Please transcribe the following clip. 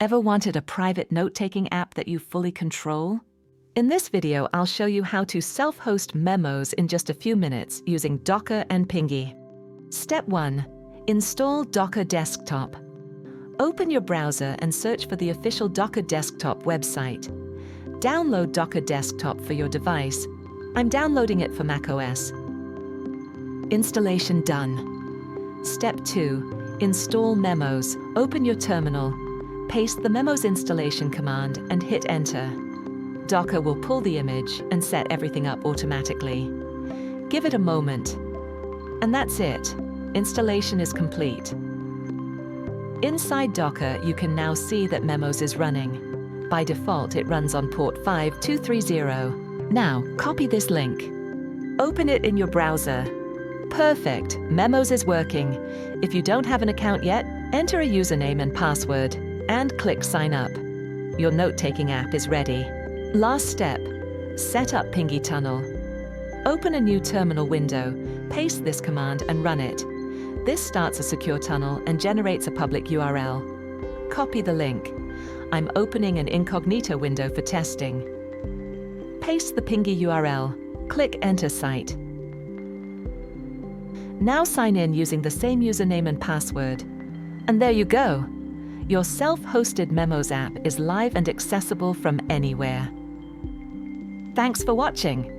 Ever wanted a private note-taking app that you fully control? In this video, I'll show you how to self-host Memos in just a few minutes using Docker and Pinggy. Step 1. Install Docker Desktop. Open your browser and search for the official Docker Desktop website. Download Docker Desktop for your device. I'm downloading it for macOS. Installation done. Step 2. Install Memos. Open your terminal. Paste the Memos installation command and hit Enter. Docker will pull the image and set everything up automatically. Give it a moment. And that's it. Installation is complete. Inside Docker, you can now see that Memos is running. By default, it runs on port 5230. Now, copy this link. Open it in your browser. Perfect. Memos is working. If you don't have an account yet, enter a username and password and click Sign Up. Your note-taking app is ready. Last step, set up Pinggy Tunnel. Open a new terminal window, paste this command and run it. This starts a secure tunnel and generates a public URL. Copy the link. I'm opening an incognito window for testing. Paste the Pinggy URL. Click Enter Site. Now sign in using the same username and password. And there you go. Your self-hosted Memos app is live and accessible from anywhere. Thanks for watching.